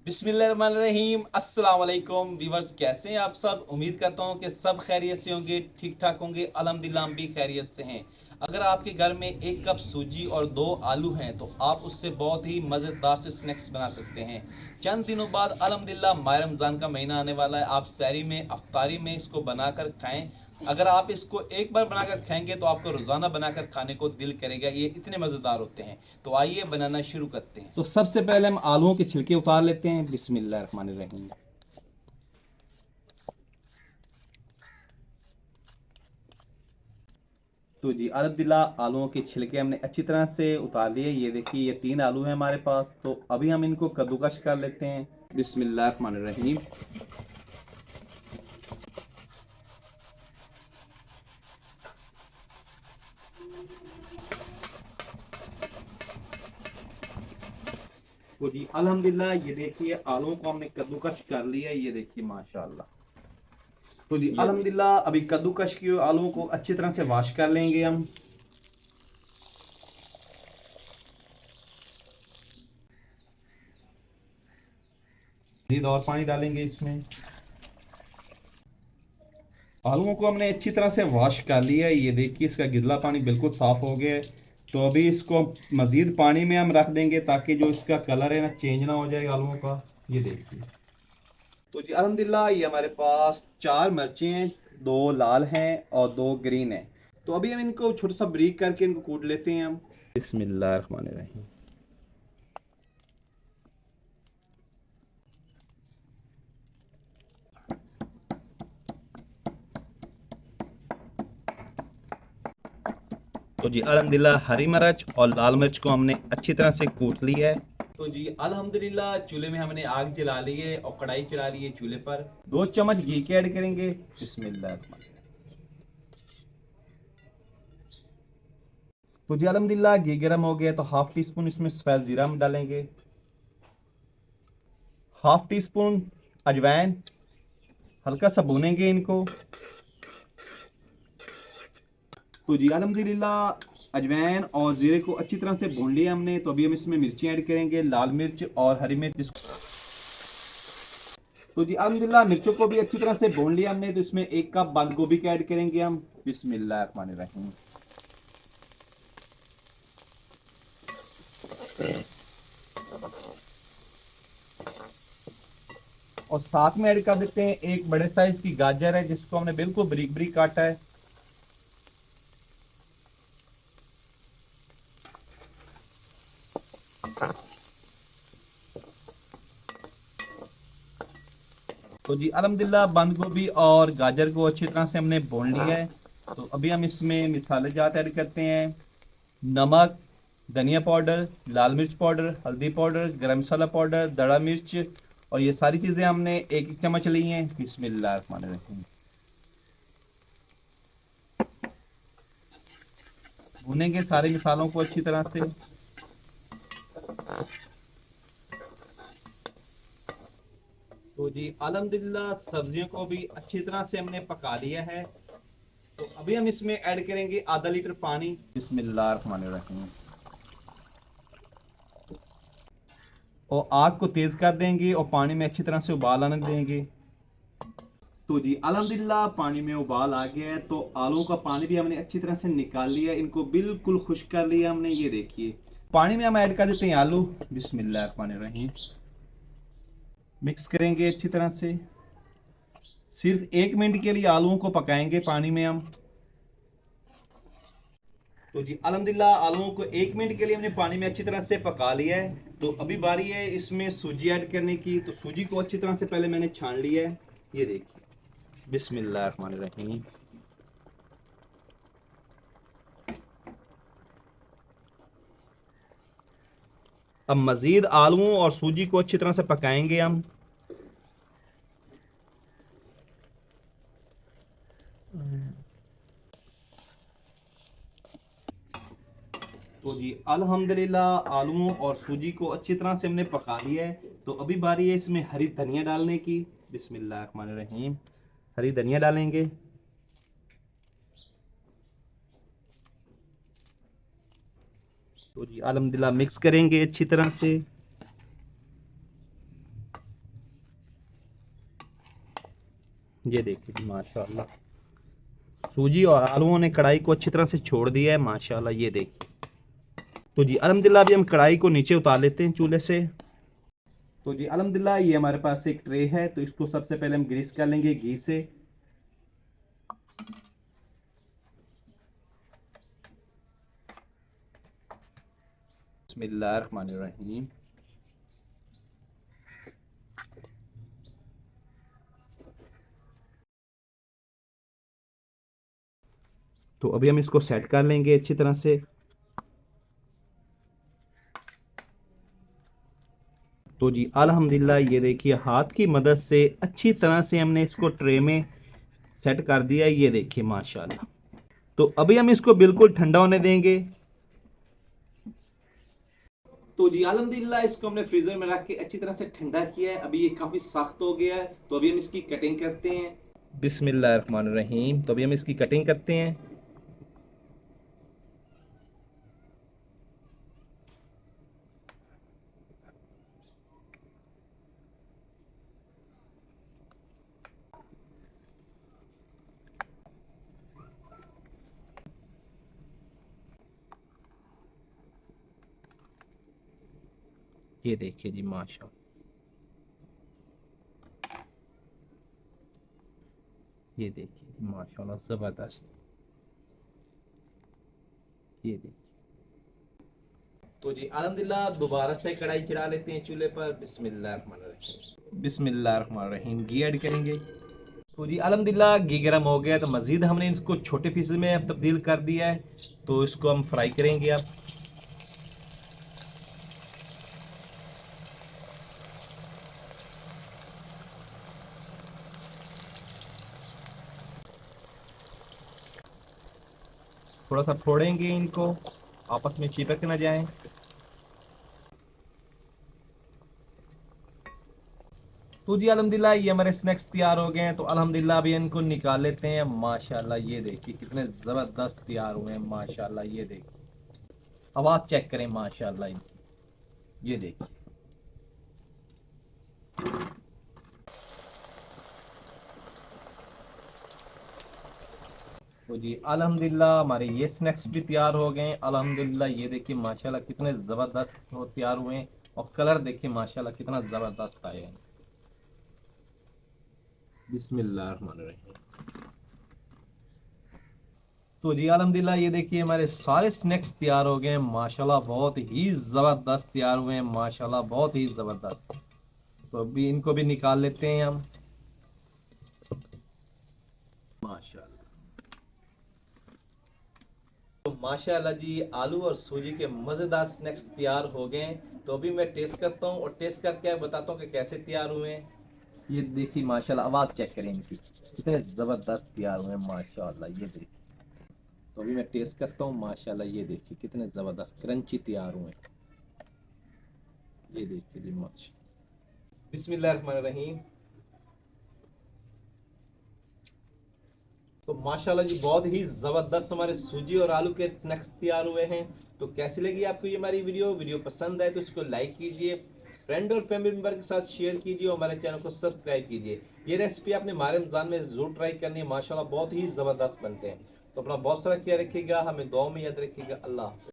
बिस्मिल्लाहिर्रहमानिर्रहीम। अस्सलाम वालेकुम व्यूअर्स, कैसे हैं आप सब। उम्मीद करता हूं कि सब खैरियत से होंगे, ठीक ठाक होंगे। अल्हम्दुलिल्लाह हम भी खैरियत से हैं। अगर आपके घर में एक कप सूजी और दो आलू हैं तो आप उससे बहुत ही मज़ेदार से स्नैक्स बना सकते हैं। चंद दिनों बाद अल्हम्दुलिल्लाह माह रमज़ान का महीना आने वाला है। आप सहरी में, अफ्तारी में इसको बनाकर खाएं। अगर आप इसको एक बार बनाकर खाएंगे तो आपको रोज़ाना बनाकर खाने को दिल करेगा। ये इतने मज़ेदार होते हैं। तो आइए बनाना शुरू करते हैं। तो सबसे पहले हम आलूओं के छिलके उतार लेते हैं। बिस्मिल्लाहिर्रहमानिर्रहीम। तो जी अल्हम्दुलिल्लाह आलूओं के छिलके हमने अच्छी तरह से उतार लिए। ये देखिए, ये 3 आलू हैं हमारे पास। तो अभी हम इनको कद्दूकश कर लेते हैं। बिस्मिल्लाहिर्रहमानिर्रहीम। तो जी अल्हम्दुलिल्लाह ये देखिए, आलूओं को हमने कद्दूकश कर लिया है। ये देखिए माशाल्लाह। तो जी अल्हम्दुलिल्लाह अभी कद्दूकश किए आलूओं को अच्छी तरह से वॉश कर लेंगे हम। मज़ीद और पानी डालेंगे इसमें। आलूओं को हमने अच्छी तरह से वॉश कर लिया है। ये देखिए, इसका गिल्ला पानी बिल्कुल साफ़ हो गया है। तो अभी इसको मज़ीद पानी में हम रख देंगे ताकि जो इसका कलर है ना, चेंज ना हो जाए आलूओं का। ये देखिए। तो जी अल्हम्दुलिल्लाह ये हमारे पास 4 मिर्चें हैं। 2 लाल हैं और 2 ग्रीन हैं। तो अभी हम इनको छोटा सा ब्रीक करके इनको कूट लेते हैं हम। बिस्मिल्लाहिर्रहमानिर्रहीम। तो जी अल्हम्दुलिल्लाह हरी मिर्च और लाल मिर्च को हमने अच्छी तरह से कूट लिया है। तो जी अल्हम्दुलिल्लाह चूल्हे में हमने आग जला ली है और कढ़ाई चला ली है चूल्हे पर। 2 चम्मच घी के ऐड करेंगे। बिस्मिल्लाह। तो जी अल्हम्दुलिल्लाह घी गर्म हो गया तो हाफ टी स्पून इसमें सफ़ेद ज़ीरा हम डालेंगे। हाफ टी स्पून अजवाइन। हल्का सा भूनेंगे इनको। तो जी अल्हम्दुलिल्लाह अजवाइन और ज़ीरे को अच्छी तरह से भून लिया हमने। तो अभी हम इसमें मिर्ची ऐड करेंगे, लाल मिर्च और हरी मिर्च। तो जी अल्हम्दुलिल्लाह मिर्चों को भी अच्छी तरह से भून लिया हमने। तो इसमें 1 कप बंद गोभी का ऐड करेंगे हम। बिस्मिल्लाहिर्रहमानिर्रहीम। और साथ में ऐड कर देते हैं एक बड़े साइज की गाजर है, जिसको हमने बिल्कुल बारीक बारीक काटा है। तो जी अल्हम्दुलिल्लाह बंद गोभी और गाजर को अच्छी तरह से हमने भून लिया है। तो अभी हम इसमें मसाले जात ऐड करते हैं। नमक, धनिया पाउडर, लाल मिर्च पाउडर, हल्दी पाउडर, गरम मसाला पाउडर, दड़ा मिर्च। और ये सारी चीज़ें हमने एक एक चम्मच ली हैं। बिस्मिल्लाहिर्रहमानिर्रहीम। भूनेंगे सारे मसालों को अच्छी तरह से। तो जी अल्हम्दुलिल्लाह सब्जियों को भी अच्छी तरह से हमने पका लिया है। तो अभी हम इसमें ऐड करेंगे आधा लीटर पानी। बिस्मिल्लाहिर्रहमानिर्रहीम। और आग को तेज कर देंगे और पानी में अच्छी तरह से उबाल आने देंगे। तो जी अल्हम्दुलिल्लाह पानी में उबाल आ गया है। तो आलू का पानी भी हमने अच्छी तरह से निकाल लिया, इनको बिल्कुल खुश्क कर लिया हमने। ये देखिए, पानी में हम ऐड कर देते हैं आलू। बिस्मिल्लाहिर्रहमानिर्रहीम। मिक्स करेंगे अच्छी तरह से। सिर्फ 1 मिनट के लिए आलूओं को पकाएंगे पानी में हम। तो जी अल्हम्दुलिल्लाह आलूओं को 1 मिनट के लिए हमने पानी में अच्छी तरह से पका लिया है। तो अभी बारी है इसमें सूजी ऐड करने की। तो सूजी को अच्छी तरह से पहले मैंने छान लिया है। ये देखिए। बिस्मिल्लाहिर्रहमानिर्रहीम। अब मज़ीद आलूओं और सूजी को अच्छी तरह से पकाएंगे हम। तो जी अल्हम्दुलिल्लाह आलूओं और सूजी को अच्छी तरह से हमने पका लिया है। तो अभी बारी है इसमें हरी धनिया डालने की। बिस्मिल्लाहिर्रहमानिर्रहीम। हरी धनिया डालेंगे। तो जी अल्हम्दुलिल्लाह मिक्स करेंगे अच्छी तरह से। ये देखिए माशाल्लाह, सूजी और आलूओं ने कढ़ाई को अच्छी तरह से छोड़ दिया है माशाल्लाह। ये देखिए, तो जी अल्हम्दुलिल्लाह अभी हम कढ़ाई को नीचे उतार लेते हैं चूल्हे से। तो जी अल्हम्दुलिल्लाह ये हमारे पास एक ट्रे है, तो इसको सबसे पहले हम ग्रीस कर लेंगे घी से। बिस्मिल्लाहिर्रहमानिर्रहीम। तो अभी हम इसको सेट कर लेंगे अच्छी तरह से। तो जी अल्हम्दुलिल्लाह ये देखिए हाथ की मदद से अच्छी तरह से हमने इसको ट्रे में सेट कर दिया है। ये देखिए माशाल्लाह। तो अभी हम इसको बिल्कुल ठंडा होने देंगे। तो जी अल्हम्दुलिल्लाह इसको हमने फ्रीजर में रख के अच्छी तरह से ठंडा किया है। अभी ये काफी सख्त हो गया है, तो अभी हम इसकी कटिंग करते हैं। बिस्मिल्लाहिर्रहमानिर्रहीम। तो अभी हम इसकी कटिंग करते हैं। ये देखिए जी माशाल्लाह, ये देखिए माशाल्लाह जबरदस्त। ये देखिए, तो जी अल्हम्दुलिल्लाह दोबारा से कढ़ाई चढ़ा लेते हैं चूल्हे पर। बिस्मिल्लाहिर्रहमानिर्रहीम। घी ऐड करेंगे। तो जी अल्हम्दुलिल्लाह घी गर्म हो गया, तो मज़ीद हमने इसको छोटे पीस में अब तब्दील कर दिया है। तो इसको हम फ्राई करेंगे अब। थोड़ा सा फोड़ेंगे इनको, आपस में चिपक ना जाएं। तो जी अल्हम्दुलिल्लाह ये हमारे स्नैक्स तैयार हो गए हैं। तो अल्हम्दुलिल्लाह अभी इनको निकाल लेते हैं माशाल्लाह। ये देखिए कितने ज़बरदस्त तैयार हुए हैं माशाल्लाह। ये देखिए, आवाज़ चेक करें माशाल्लाह इनकी। ये देखिए, तो जी अल्हम्दुलिल्लाह हमारे ये स्नैक्स भी तैयार हो गए हैं अल्हम्दुलिल्लाह। ये देखिए माशाल्लाह कितने ज़बरदस्त हो तैयार हुए हैं, और कलर देखिए माशाल्लाह कितना ज़बरदस्त आया है। बिस्मिल्लाहिर्रहमानिर्रहीम। तो जी अल्हम्दुलिल्लाह ये देखिए हमारे सारे स्नैक्स तैयार हो गए हैं माशाल्लाह। बहुत ही ज़बरदस्त तैयार हुए हैं माशाल्लाह, बहुत ही ज़बरदस्त। तो अभी इनको भी निकाल लेते हैं हम माशाल्लाह। तो माशाल्लाह जी आलू और सूजी के मज़ेदार स्नैक्स तैयार हो गए हैं। तो अभी मैं टेस्ट करता हूँ, और टेस्ट करके बताता हूँ कि कैसे तैयार हुए हैं। ये देखिए माशाल्लाह, आवाज़ चेक करें इनकी, कितने ज़बरदस्त तैयार हुए हैं माशाल्लाह। ये देखिए, तो अभी मैं टेस्ट करता हूँ माशाल्लाह। ये देखिए कितने ज़बरदस्त क्रंची तैयार हुए हैं। ये देखिए जी माशाल्लाह। बिस्मिल्लाहिर्रहमानिर्रहीम। तो माशाल्लाह जी बहुत ही ज़बरदस्त हमारे सूजी और आलू के स्नैक्स तैयार हुए हैं। तो कैसी लगी आपको ये हमारी वीडियो पसंद आए तो इसको लाइक कीजिए, फ्रेंड और फैमिली मेम्बर के साथ शेयर कीजिए, और हमारे चैनल को सब्सक्राइब कीजिए। ये रेसिपी आपने हमारे रमज़ान में ज़रूर ट्राई करनी है माशाल्लाह, बहुत ही ज़बरदस्त बनते हैं। तो अपना बहुत सारा ख्याल रखिएगा, हमें दुआ में याद रखिएगा। अल्लाह।